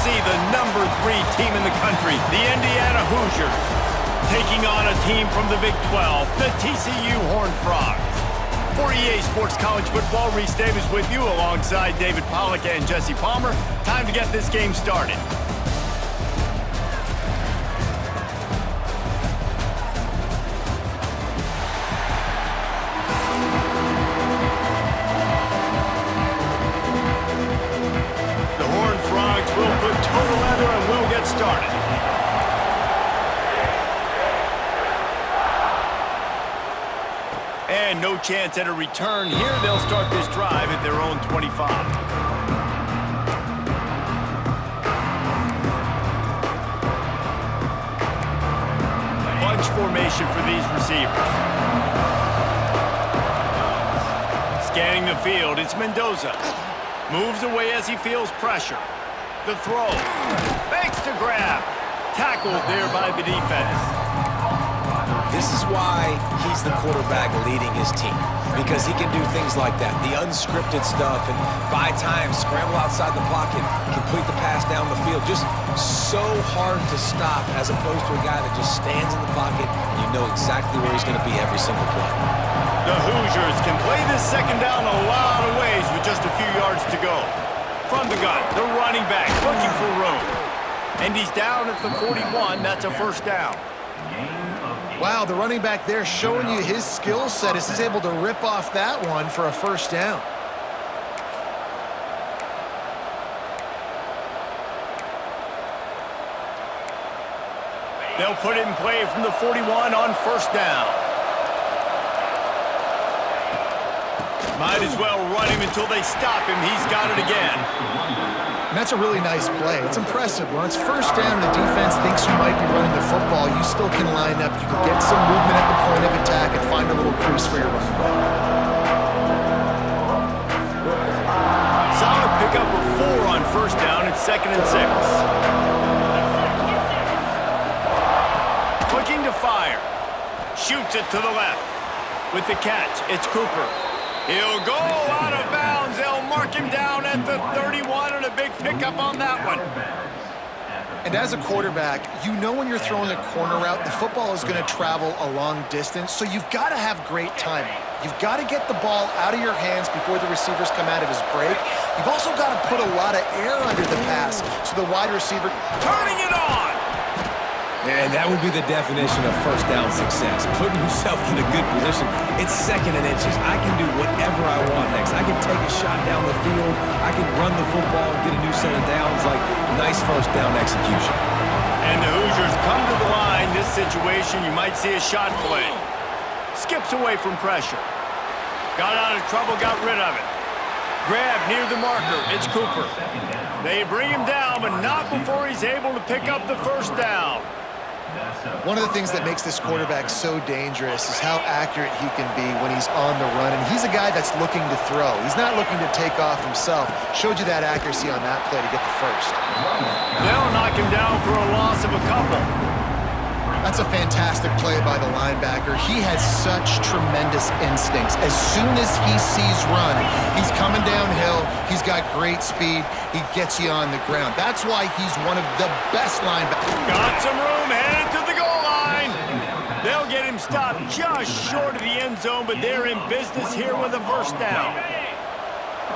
see the #3 team in the country, the Indiana Hoosiers, taking on a team from the Big 12, the TCU Horned Frogs. For EA Sports College Football, Reese Davis with you alongside David Pollack and Jesse Palmer. Time to get this game started. The Horned Frogs will put total leather and we'll get started. And no chance at a return here. They'll start this drive at their own 25. Bunch formation for these receivers. Scanning the field, it's Mendoza. Moves away as he feels pressure. The throw. Makes the grab. Tackled there by the defense. This is why he's the quarterback leading his team, because he can do things like that, the unscripted stuff, and buy time, scramble outside the pocket, complete the pass down the field. Just so hard to stop as opposed to a guy that just stands in the pocket and you know exactly where he's going to be every single play. The Hoosiers can play this second down a lot of ways with just a few yards to go. From the gun, the running back looking for room. And he's down at the 41. That's a first down. Wow, the running back there showing you his skill set as he's able to rip off that one for a first down. They'll put it in play from the 41 on first down. Might as well run him until they stop him. He's got it again. And that's a really nice play. It's impressive. When it's first down, the defense thinks you might be running the football. You still can line up. You can get some movement at the point of attack and find a little crease for your running back. Solid pickup of 4 on first down. It's 2nd and 6. Looking to fire. Shoots it to the left. With the catch, it's Cooper. He'll go out of bounds. They'll mark him down at the 31 and a big pickup on that one. And as a quarterback, you know when you're throwing a corner route, the football is going to travel a long distance, so you've got to have great timing. You've got to get the ball out of your hands before the receivers come out of his break. You've also got to put a lot of air under the pass so the wide receiver turning it on. And that would be the definition of first down success, putting yourself in a good position. It's 2nd and inches. I can do whatever I want next. I can take a shot down the field. I can run the football and get a new set of downs. Like, nice first down execution. And the Hoosiers come to the line. This situation, you might see a shot play. Skips away from pressure. Got out of trouble, got rid of it. Grab near the marker. It's Cooper. They bring him down, but not before he's able to pick up the first down. One of the things that makes this quarterback so dangerous is how accurate he can be when he's on the run. And he's a guy that's looking to throw. He's not looking to take off himself. Showed you that accuracy on that play to get the first. They'll knock him down for a loss of a couple. That's a fantastic play by the linebacker. He has such tremendous instincts. As soon as he sees run, he's coming downhill. He's got great speed. He gets you on the ground. That's why he's one of the best linebackers. Got some room, headed to the goal line. They'll get him stopped just short of the end zone, but they're in business here with a first down.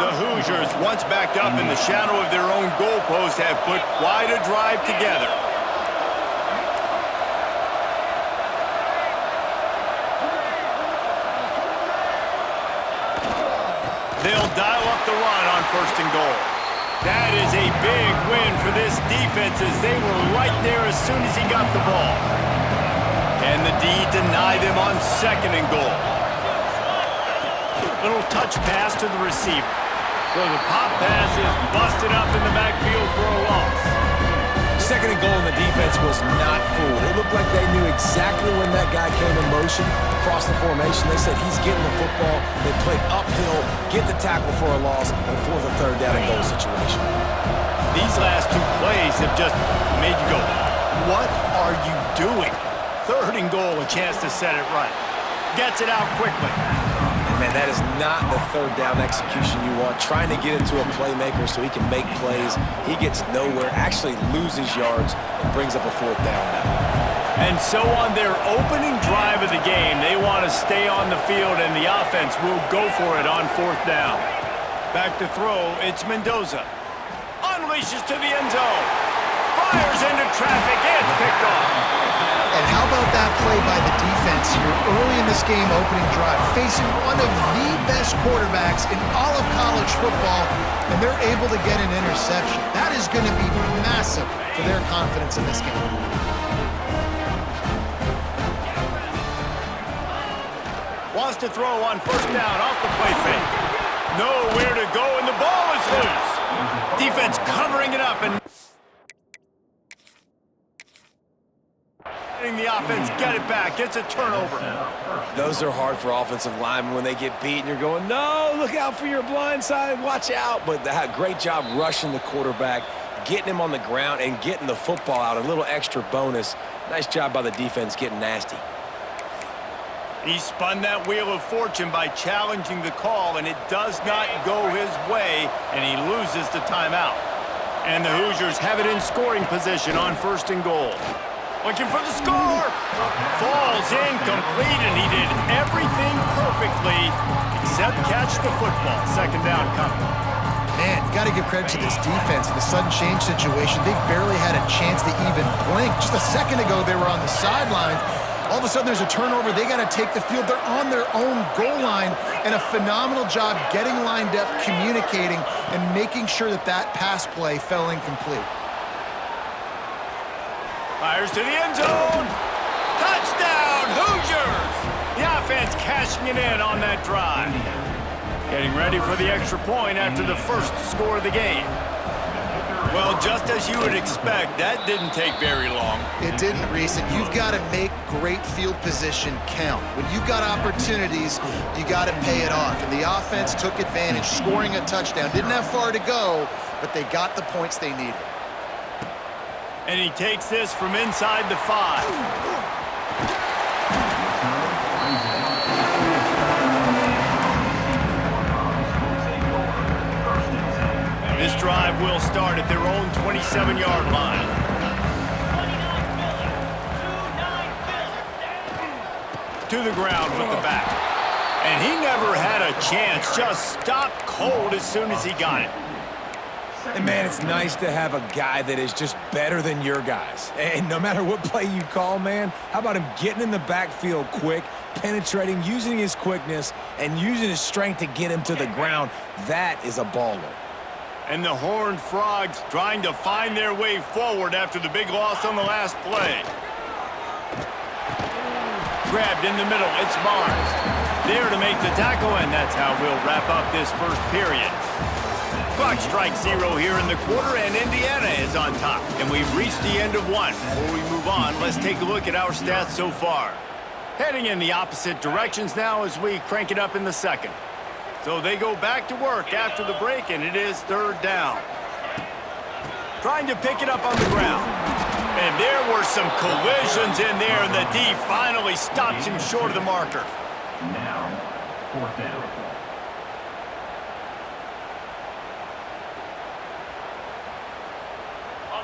The Hoosiers, once backed up in the shadow of their own goalpost, have put quite a drive together. They'll dial up the run on 1st and goal. That is a big win for this defense as they were right there as soon as he got the ball. Can the D deny them on 2nd and goal? Little touch pass to the receiver. So the pop pass is busted up in the backfield for a loss. 2nd and goal, and the defense was not fooled. It looked like they knew exactly when that guy came in motion, across the formation. They said he's getting the football. They played uphill, get the tackle for a loss, and force a 3rd down and goal situation. These last 2 plays have just made you go, what are you doing? 3rd and goal, a chance to set it right. Gets it out quickly. Man, And that is not the third down execution you want. Trying to get it to a playmaker so he can make plays. He gets nowhere, actually loses yards, and brings up a fourth down now. And so on their opening drive of the game, they want to stay on the field, and the offense will go for it on fourth down. Back to throw, it's Mendoza. Unleashes to the end zone. Fires into traffic, it's picked off. And how about that play by the defense here early in this game opening drive, facing one of the best quarterbacks in all of college football, and they're able to get an interception. That is going to be massive for their confidence in this game. Wants to throw on first down off the play fake. Nowhere to go, and the ball is loose. Defense covering it up and letting the offense get it back. Gets a turnover. Those are hard for offensive linemen when they get beat and you're going, no, look out for your blind side, watch out. But they had a great job rushing the quarterback, getting him on the ground, and getting the football out. A little extra bonus. Nice job by the defense getting nasty. He spun that wheel of fortune by challenging the call, and it does not go his way, and he loses the timeout. And the Hoosiers have it in scoring position on first and goal. Looking for the score. Falls incomplete, and he did everything perfectly except catch the football. Second down coming. Man, you got to give credit to this defense in the sudden change situation. They've barely had a chance to even blink. Just a second ago, they were on the sideline. All of a sudden, there's a turnover. They got to take the field. They're on their own goal line, and a phenomenal job getting lined up, communicating, and making sure that that pass play fell incomplete. Fires to the end zone. Touchdown, Hoosiers! The offense cashing it in on that drive. Getting ready for the extra point after the first score of the game. Well, just as you would expect, that didn't take very long. It didn't, Reese, and you've got to make great field position count. When you've got opportunities, you got to pay it off. And the offense took advantage, scoring a touchdown. Didn't have far to go, but they got the points they needed. And he takes this from inside the 5. This drive will start at their own 27-yard line. To the ground with the back. And he never had a chance, just stopped cold as soon as he got it. And, man, it's nice to have a guy that is just better than your guys. And no matter what play you call, man, how about him getting in the backfield quick, penetrating, using his quickness, and using his strength to get him to the ground? That is a baller. And the Horned Frogs trying to find their way forward after the big loss on the last play. Grabbed in the middle, it's Barnes. There to make the tackle, and that's how we'll wrap up this first period. Clock strikes 0 here in the quarter, and Indiana is on top. And we've reached the end of one. Before we move on, let's take a look at our stats so far. Heading in the opposite directions now as we crank it up in the second. So they go back to work after the break, and it is third down. Trying to pick it up on the ground. And there were some collisions in there, and the D finally stops him short of the marker. Now, fourth down.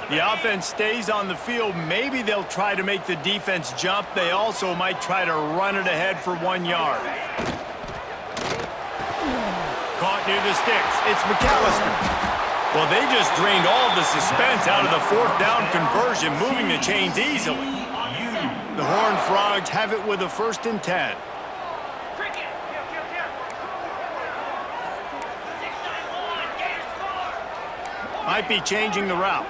The offense stays on the field. Maybe they'll try to make the defense jump. They also might try to run it ahead for 1 yard. Caught near the sticks. It's McAllister. Well, they just drained all the suspense out of the fourth down conversion, moving the chains easily. The Horned Frogs have it with a 1st and 10. Might be changing the route.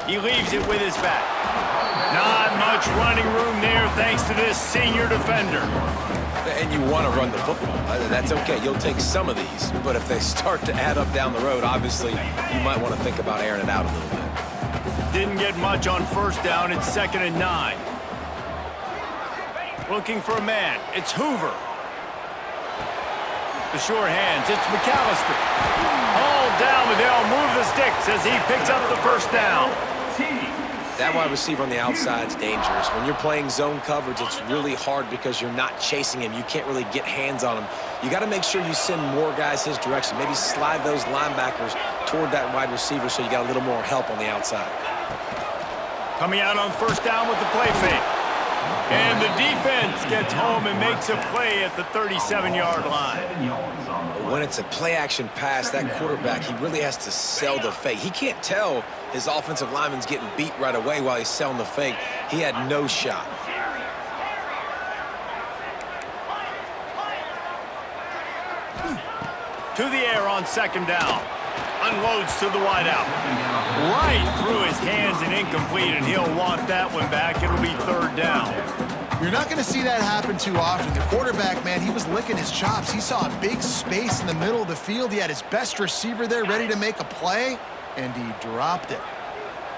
He leaves it with his back. Not much running room there thanks to this senior defender. And you want to run the football. That's okay. You'll take some of these. But if they start to add up down the road, obviously, you might want to think about airing it out a little bit. Didn't get much on first down. It's 2nd and 9. Looking for a man. It's Hoover. The sure hands. It's McAllister. All down, but they'll move the sticks as he picks up the first down. That wide receiver on the outside is dangerous. When you're playing zone coverage, it's really hard because you're not chasing him. You can't really get hands on him. You got to make sure you send more guys his direction. Maybe slide those linebackers toward that wide receiver so you got a little more help on the outside. Coming out on first down with the play fake. And the defense gets home and makes a play at the 37-yard line. But when it's a play-action pass, that quarterback, he really has to sell the fake. He can't tell his offensive lineman's getting beat right away while he's selling the fake. He had no shot. To the air on second down. Unloads to the wideout. Right through his hands and incomplete, and he'll want that one back. It'll be third down. You're not going to see that happen too often. The quarterback, man, he was licking his chops. He saw a big space in the middle of the field. He had his best receiver there ready to make a play, and he dropped it.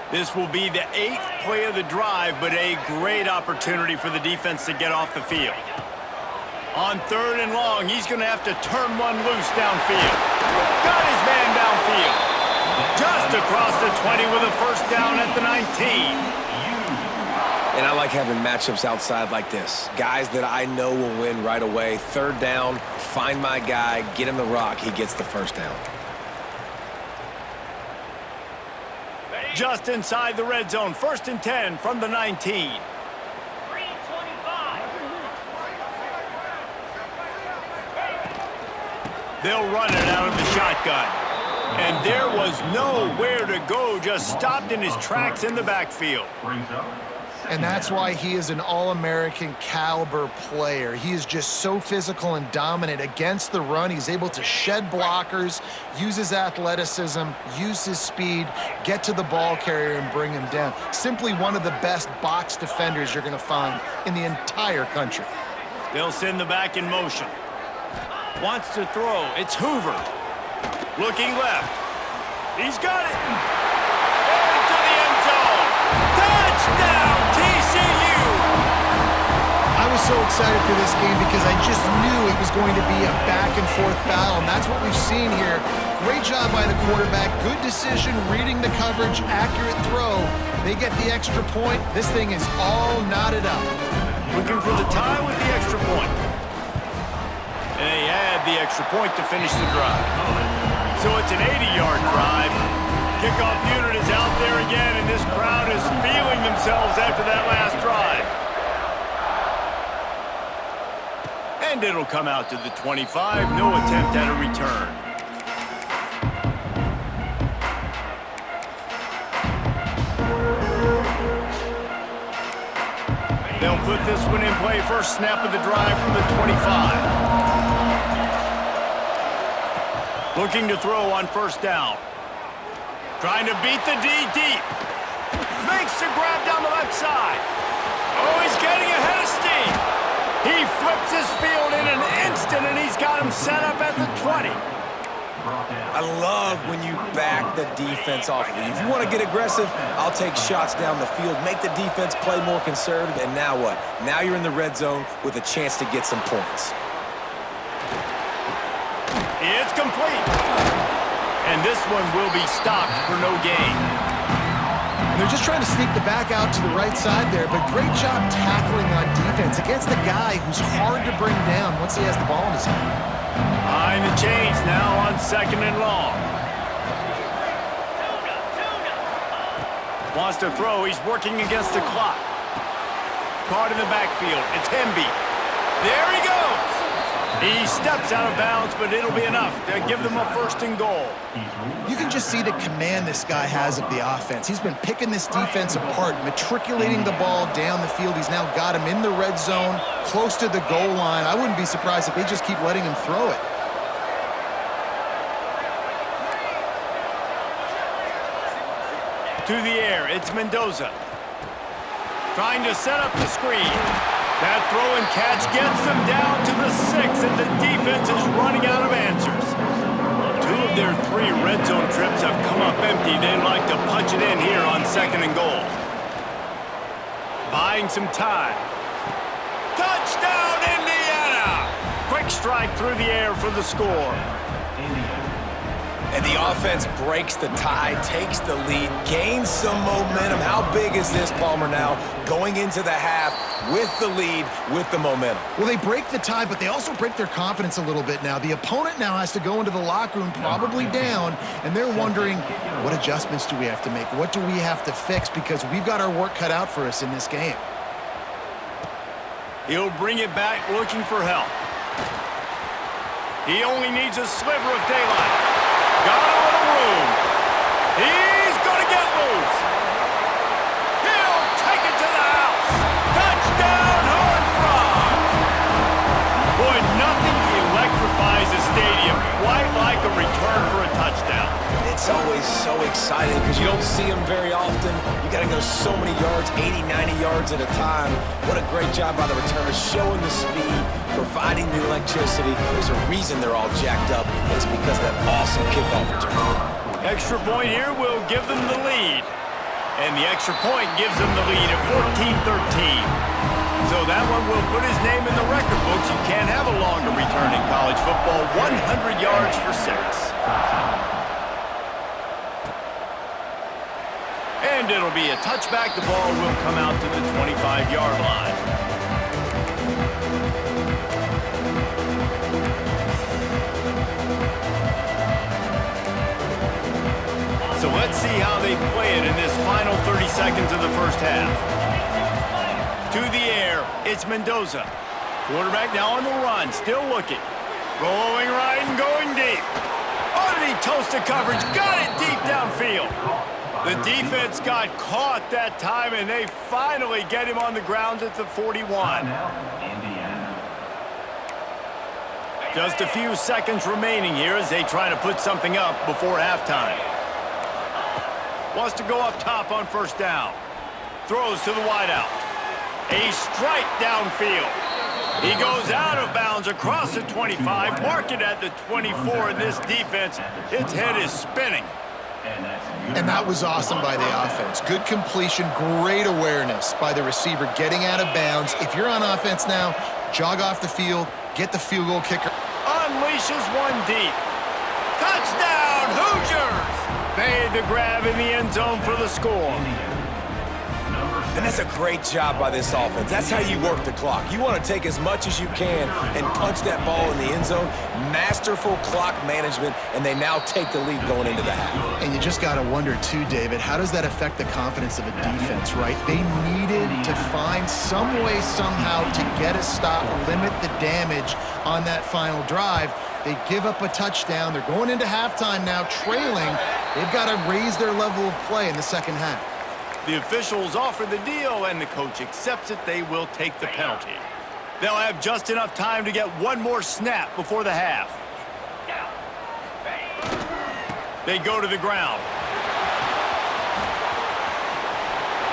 This will be the 8th play of the drive, but a great opportunity for the defense to get off the field. On third and long, he's going to have to turn one loose downfield. Got his man downfield. Just across the 20 with a first down at the 19. And I like having matchups outside like this. Guys that I know will win right away. Third down, find my guy, get him the rock, he gets the first down. Just inside the red zone, 1st and 10 from the 19. They'll run it out of the shotgun. And there was nowhere to go, just stopped in his tracks in the backfield. And that's why he is an All-American caliber player. He is just so physical and dominant against the run. He's able to shed blockers, use his athleticism, use his speed, get to the ball carrier and bring him down. Simply one of the best box defenders you're going to find in the entire country. They'll send the back in motion. Wants to throw. It's Hoover. Looking left. He's got it. Into the end zone. Touchdown, TCU! I was so excited for this game because I just knew it was going to be a back-and-forth battle, and that's what we've seen here. Great job by the quarterback. Good decision, reading the coverage, accurate throw. They get the extra point. This thing is all knotted up. Looking for the tie with the extra point. And they add the extra point to finish the drive. So it's an 80-yard drive. Kickoff unit is out there again, and this crowd is feeling themselves after that last drive. And it'll come out to the 25. No attempt at a return. They'll put this one in play. First snap of the drive from the 25. Looking to throw on first down. Trying to beat the D deep. Makes the grab down the left side. Oh, he's getting ahead of steam. He flips his field in an instant, and he's got him set up at the 20. I love when you back the defense off of you. If you want to get aggressive, I'll take shots down the field, make the defense play more conservative, and now what? Now you're in the red zone with a chance to get some points. It's complete. And this one will be stopped for no gain. They're just trying to sneak the back out to the right side there, but great job tackling on defense against the guy who's hard to bring down once he has the ball in his hand. Behind the chains now on second and long. Wants to throw. He's working against the clock. Caught in the backfield. It's Hemby. There he goes. He steps out of bounds, but it'll be enough to give them a first and goal. You can just see the command this guy has of the offense. He's been picking this defense apart, matriculating the ball down the field. He's now got him in the red zone, close to the goal line. I wouldn't be surprised if they just keep letting him throw it. To the air, it's Mendoza. Trying to set up the screen. That throw and catch gets them down to the 6, and the defense is running out of answers. 2 of their 3 red zone trips have come up empty. They'd like to punch it in here on second and goal. Buying some time. Touchdown, Indiana! Quick strike through the air for the score. And the offense breaks the tie, takes the lead, gains some momentum. How big is this, Palmer, now? Going into the half with the lead, with the momentum. Well, they break the tie, but they also break their confidence a little bit now. The opponent now has to go into the locker room probably down, and they're wondering, what adjustments do we have to make? What do we have to fix? Because we've got our work cut out for us in this game. He'll bring it back looking for help. He only needs a sliver of daylight. Got a little room. He's going to get loose. He'll take it to the house. Touchdown, Horned Frogs. Boy, nothing electrifies a stadium quite like a return for a touchdown. It's always so exciting because you don't see them very often. You got to go so many yards, 80, 90 yards at a time. What a great job by the returners, showing the speed, providing the electricity. There's a reason they're all jacked up. It's because of that awesome kickoff return. Extra point here will give them the lead. And the extra point gives them the lead at 14-13. So that one will put his name in the record books. You can't have a longer return in college football. 100 yards for 6. And it'll be a touchback. The ball will come out to the 25-yard line. So let's see how they play it in this final 30 seconds of the first half. To the air, it's Mendoza. Quarterback now on the run, still looking. Rolling right and going deep. Underneath toasted coverage, got it deep downfield. The defense got caught that time, and they finally get him on the ground at the 41. Just a few seconds remaining here as they try to put something up before halftime. Wants to go up top on first down. Throws to the wideout. A strike downfield. He goes out of bounds across the 25, mark it at the 24, and this defense, its head is spinning. And that was awesome by the offense. Good completion, great awareness by the receiver getting out of bounds. If you're on offense now, jog off the field, get the field goal kicker. Unleashes one deep. Touchdown, Hoosiers! Made the grab in the end zone for the score. And that's a great job by this offense. That's how you work the clock. You want to take as much as you can and punch that ball in the end zone. Masterful clock management, and they now take the lead going into the half. And you just got to wonder, too, David, how does that affect the confidence of a defense, right? They needed to find some way, somehow, to get a stop, limit the damage on that final drive. They give up a touchdown. They're going into halftime now, trailing. They've got to raise their level of play in the second half. The officials offer the deal, and the coach accepts it. They will take the penalty. They'll have just enough time to get one more snap before the half. They go to the ground.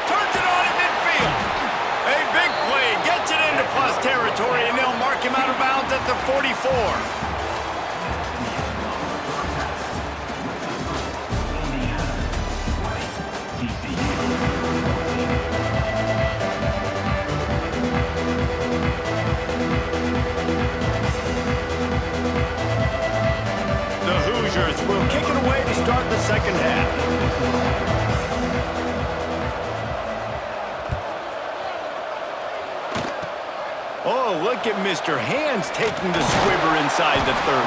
Turns it on at midfield. A big play, gets it into plus territory, and they'll mark him out of bounds at the 44. Will kick it away to start the second half. Oh, look at Mr. Hands taking the squibber inside the 30.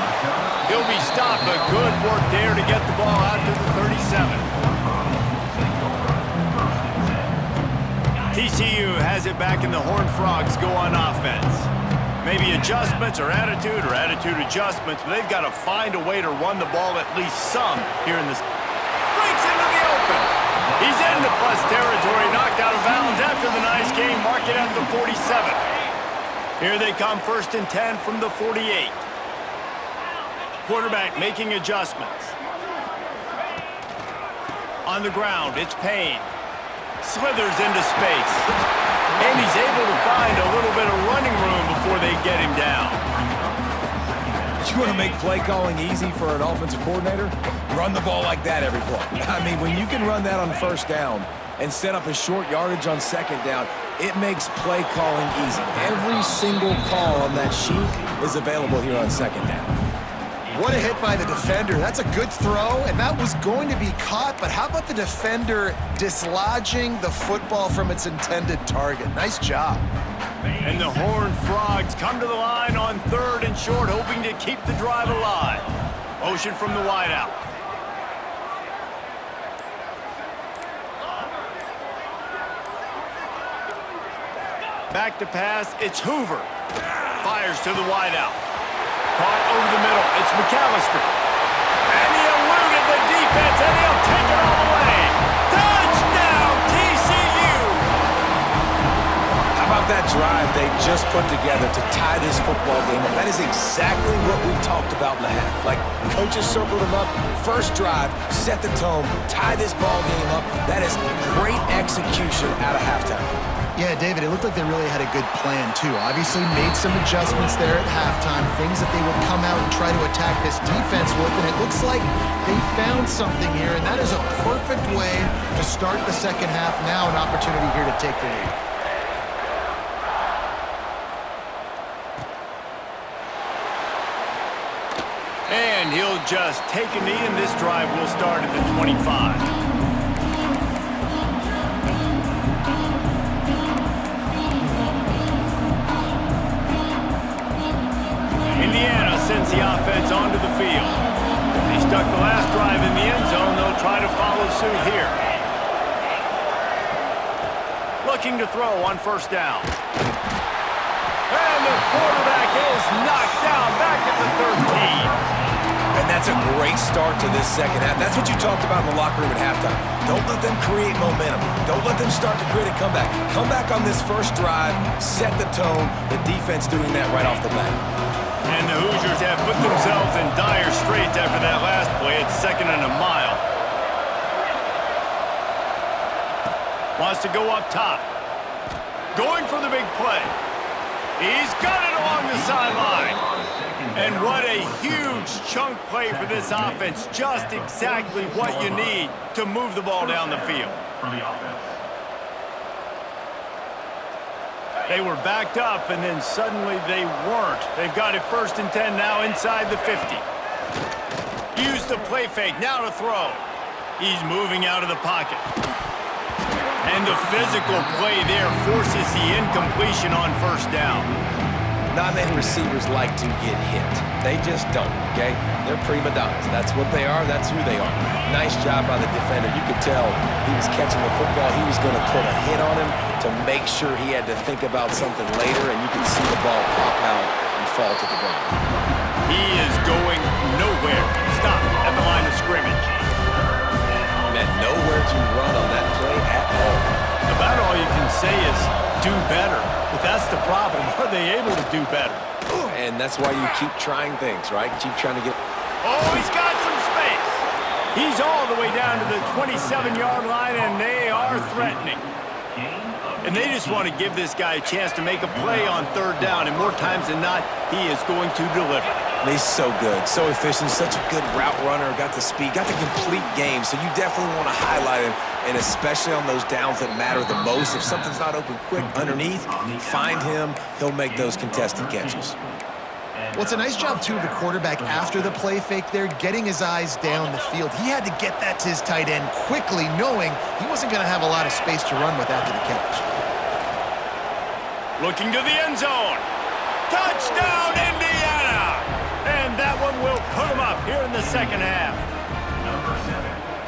He'll be stopped, but good work there to get the ball out to the 37. TCU has it back, and the Horned Frogs go on offense. Maybe adjustments or attitude adjustments, but they've got to find a way to run the ball at least some here in this. Breaks into the open. He's into plus territory, knocked out of bounds after the nice game. Mark it at the 47. Here they come, 1st and 10 from the 48. Quarterback making adjustments. On the ground, it's Payne. Slithers into space. And he's able to find a little bit of running room before they get him down. You want to make play calling easy for an offensive coordinator? Run the ball like that every play. I mean, when you can run that on first down and set up a short yardage on second down, it makes play calling easy. Every single call on that sheet is available here on second down. What a hit by the defender. That's a good throw, and that was going to be caught, but how about the defender dislodging the football from its intended target? Nice job. And the Horned Frogs come to the line on 3rd and short, hoping to keep the drive alive. Motion from the wideout. Back to pass, it's Hoover. Fires to the wideout. Caught over the middle, it's McAllister. And he eluded the defense, and he'll take it all the way. Touchdown, TCU! How about that drive they just put together to tie this football game up? That is exactly what we talked about in the half. Like, coaches circled them up. First drive, set the tone, tie this ball game up. That is great execution out of halftime. Yeah, David, it looked like they really had a good plan, too. Obviously made some adjustments there at halftime, things that they would come out and try to attack this defense with, and it looks like they found something here, and that is a perfect way to start the second half. Now an opportunity here to take the lead. And he'll just take a knee, and this drive will start at the 25. Indiana sends the offense onto the field. They stuck the last drive in the end zone. They'll try to follow suit here. Looking to throw on 1st down. And the quarterback is knocked down back at the 13. And that's a great start to this second half. That's what you talked about in the locker room at halftime. Don't let them create momentum. Don't let them start to create a comeback. Come back on this first drive, set the tone. The defense doing that right off the bat. And the Hoosiers have put themselves in dire straits after that last play. It's 2nd and a mile. Wants to go up top. Going for the big play. He's got it along the sideline. And what a huge chunk play for this offense. Just exactly what you need to move the ball down the field. For the offense. They were backed up, and then suddenly they weren't. They've got it 1st and 10 now inside the 50. Use the play fake, now to throw. He's moving out of the pocket. And the physical play there forces the incompletion on 1st down. Not many receivers like to get hit. They just don't, okay? They're prima donnas. That's what they are. That's who they are. Nice job by the defender. You could tell he was catching the football. He was going to put a hit on him to make sure he had to think about something later, and you can see the ball pop out and fall to the ground. He is going nowhere. Stop at the line of scrimmage. Man, nowhere to run on that play at all. About all you can say is do better. But that's the problem. Are they able to do better? And that's why you keep trying things, right? Keep trying to get... Oh, he's got some space. He's all the way down to the 27-yard line, and they are threatening. And they just want to give this guy a chance to make a play on 3rd down, and more times than not, he is going to deliver. He's so good, so efficient, such a good route runner, got the speed, got the complete game, so you definitely want to highlight him, and especially on those downs that matter the most. If something's not open quick underneath, find him, he'll make those contested catches. Well, it's a nice job, too, of the quarterback after the play fake there, getting his eyes down the field. He had to get that to his tight end quickly, knowing he wasn't going to have a lot of space to run with after the catch. Looking to the end zone. Touchdown, Indiana! And that one will put him up here in the second half.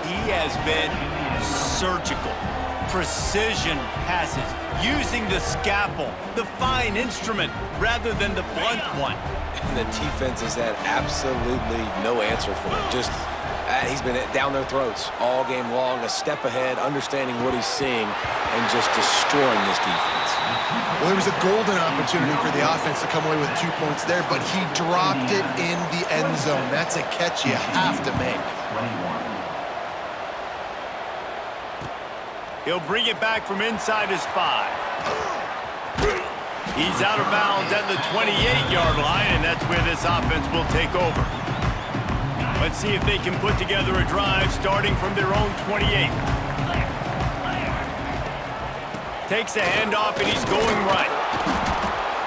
He has been surgical. Precision passes, using the scalpel, the fine instrument, rather than the blunt one. And the defense has had absolutely no answer for him. Just, he's been down their throats all game long, a step ahead, understanding what he's seeing, and just destroying this defense. Well, there was a golden opportunity for the offense to come away with 2 points there, but he dropped it in the end zone. That's a catch you have to make. He'll bring it back from inside his 5. He's out of bounds at the 28-yard line, and that's where this offense will take over. Let's see if they can put together a drive starting from their own 28. Takes a handoff, and he's going right.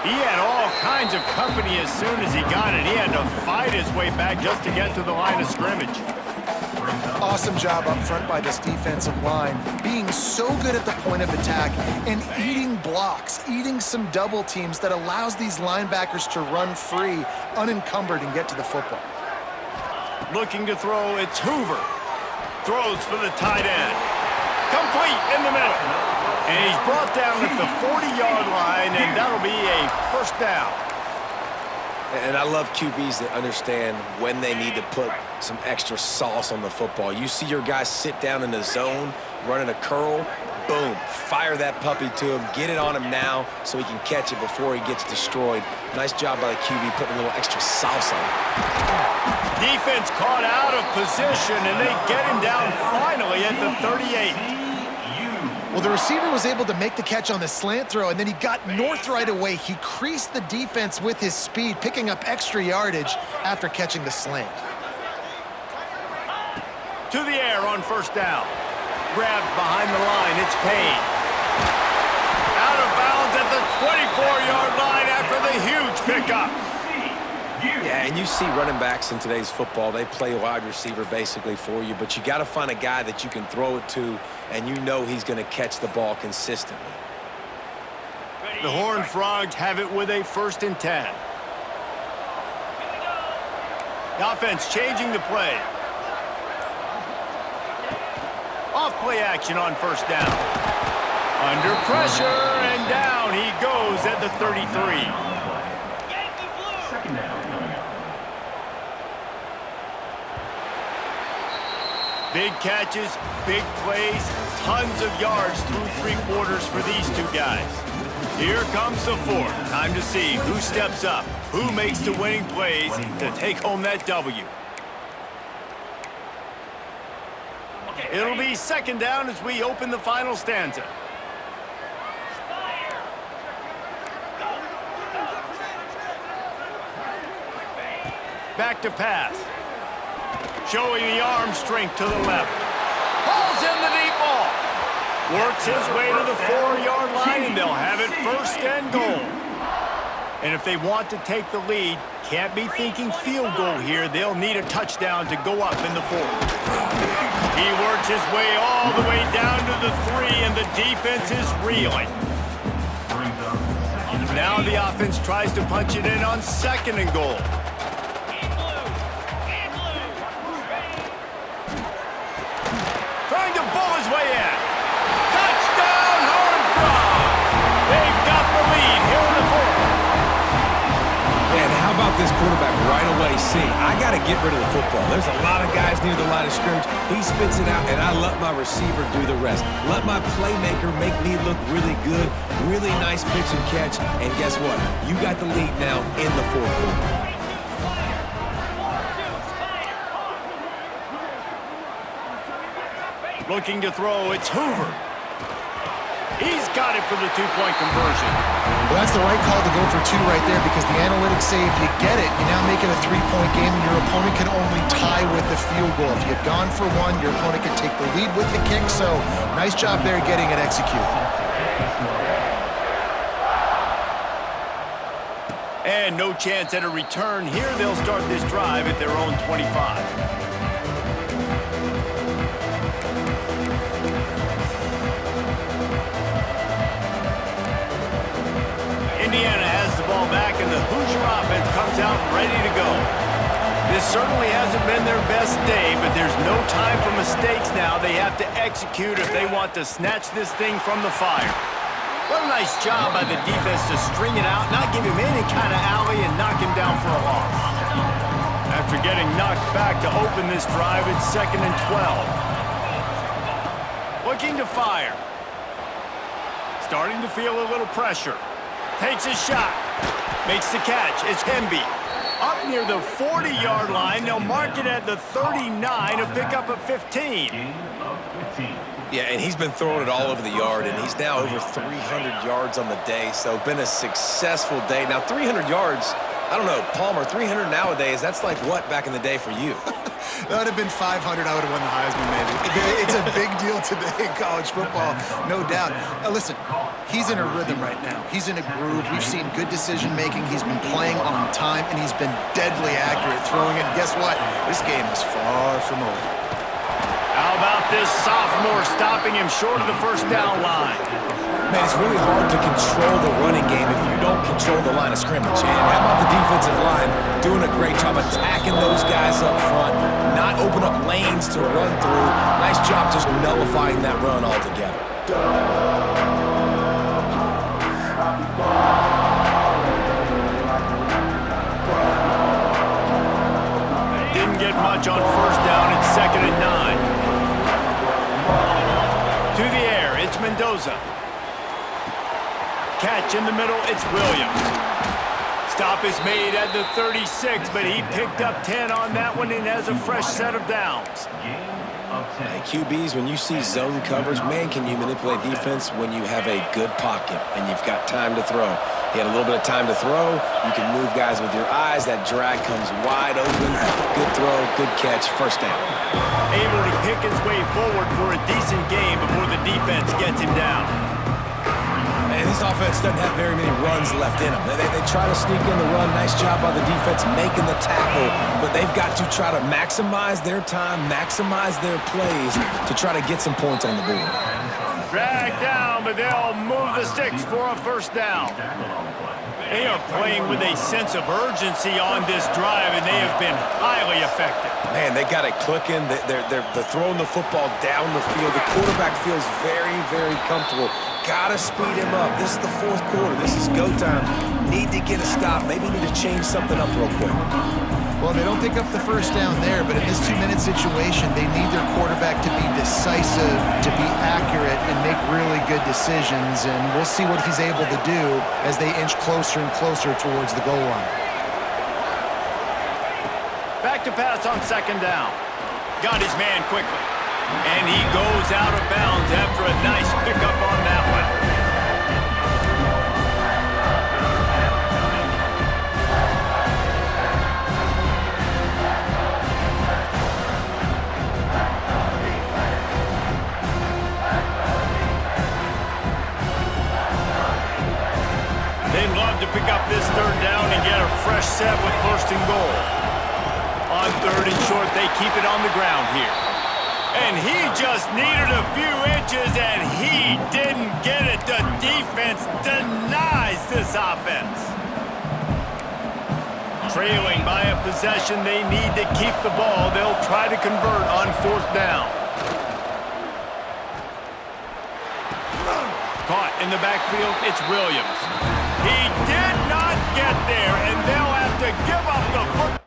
He had all kinds of company as soon as he got it. He had to fight his way back just to get to the line of scrimmage. Awesome job up front by this defensive line, being so good at the point of attack and eating blocks, eating some double teams that allows these linebackers to run free, unencumbered, and get to the football. Looking to throw, it's Hoover. Throws for the tight end. Complete in the middle. And he's brought down at the 40-yard line, and that'll be a first down. And I love QBs that understand when they need to put some extra sauce on the football. You see your guys sit down in the zone, running a curl, boom, fire that puppy to him, get it on him now so he can catch it before he gets destroyed. Nice job by the QB putting a little extra sauce on it. Defense caught out of position, and they get him down finally at the 38. Well, the receiver was able to make the catch on the slant throw, and then he got north right away. He creased the defense with his speed, picking up extra yardage after catching the slant. To the air on first down. Grabbed behind the line, it's Payne. Out of bounds at the 24-yard line after the huge pickup. Yeah, and you see running backs in today's football, they play wide receiver basically for you, but you got to find a guy that you can throw it to, and you know he's going to catch the ball consistently. The Horned Frogs have it with a 1st and 10. The offense changing the play. Off play action on first down. Under pressure, and down he goes at the 33. Second down. Big catches, big plays, tons of yards through 3 quarters for these two guys. Here comes the 4th. Time to see who steps up, who makes the winning plays to take home that W. It'll be 2nd down as we open the final stanza. Back to pass. Showing the arm strength to the left. Pulls in the deep ball. Works his way to the 4-yard line, and they'll have it 1st and goal. And if they want to take the lead, can't be thinking field goal here. They'll need a touchdown to go up in the 4th. He works his way all the way down to the 3, and the defense is reeling. Now the offense tries to punch it in on 2nd and goal. Trying to bull his way in. Touchdown, Horned Frogs! They've got the lead here in the 4th. Man, how about this quarterback right away? See, I got to get rid of the football. There's a lot of guys near the line of scrimmage. He spits it out, and I let my receiver do the rest. Let my playmaker make me look really good. Really nice pitch and catch. And guess what? You got the lead now in the 4th quarter. Looking to throw, it's Hoover. He's got it for the 2-point conversion. Well, that's the right call to go for 2 right there, because the analytics say if you get it, you now make it a 3-point game, and your opponent can only tie with the field goal. If you had gone for 1, your opponent could take the lead with the kick, so nice job there getting it executed. And no chance at a return here. They'll start this drive at their own 25. Indiana has the ball back, and the Hoosier offense comes out ready to go. This certainly hasn't been their best day, but there's no time for mistakes now. They have to execute if they want to snatch this thing from the fire. What a nice job by the defense to string it out, not give him any kind of alley, and knock him down for a loss. After getting knocked back to open this drive, it's 2nd and 12. Looking to fire. Starting to feel a little pressure. Takes a shot. Makes the catch. It's Hemby. Up near the 40-yard line. They'll mark it at the 39, a pickup of 15. Yeah, and he's been throwing it all over the yard, and he's now over 300 yards on the day, so been a successful day. Now, 300 yards I don't know, Palmer, 300 nowadays, that's like what back in the day for you? That would have been 500. I would have won the Heisman, maybe. It's a big deal today in college football, no doubt. Listen, he's in a rhythm right now. He's in a groove. We've seen good decision-making. He's been playing on time, and he's been deadly accurate throwing it. Guess what? This game is far from over. How about this sophomore stopping him short of the first down line? Man, it's really hard to control the running game if you don't control the line of scrimmage. And how about the defensive line doing a great job attacking those guys up front, not open up lanes to run through. Nice job just nullifying that run altogether. Didn't get much on first down. It's 2nd and 9. To the air, it's Mendoza. Catch in the middle, it's Williams. Stop is made at the 36, but he picked up 10 on that one and has a fresh set of downs. Hey, QBs, when you see zone coverage, man, can you manipulate defense when you have a good pocket and you've got time to throw? He had a little bit of time to throw. You can move guys with your eyes. That drag comes wide open. Good throw, good catch, first down. Able to pick his way forward for a decent game before the defense gets him down. And this offense doesn't have very many runs left in them. They try to sneak in the run. Nice job by the defense making the tackle, but they've got to try to maximize their time, maximize their plays to try to get some points on the board. Drag down, but they'll move the sticks for a first down. They are playing with a sense of urgency on this drive, and they have been highly effective. Man, they got it clicking. They're throwing the football down the field. The quarterback feels very, very comfortable. Gotta speed him up. This is the fourth quarter. This is go time. Need to get a stop. Maybe need to change something up real quick. Well, they don't pick up the first down there, but in this 2-minute situation, they need their quarterback to be decisive, to be accurate, and make really good decisions. And we'll see what he's able to do as they inch closer and closer towards the goal line. Back to pass on 2nd down. Got his man quickly. And he goes out of bounds after a nice pickup on that one. They'd love to pick up this 3rd down and get a fresh set with 1st and goal. On 3rd and short, they keep it on the ground here. And he just needed a few inches, and he didn't get it. The defense denies this offense. Trailing by a possession, they need to keep the ball. They'll try to convert on 4th down. Caught in the backfield, it's Williams. He did not get there, and they'll have to give up the football.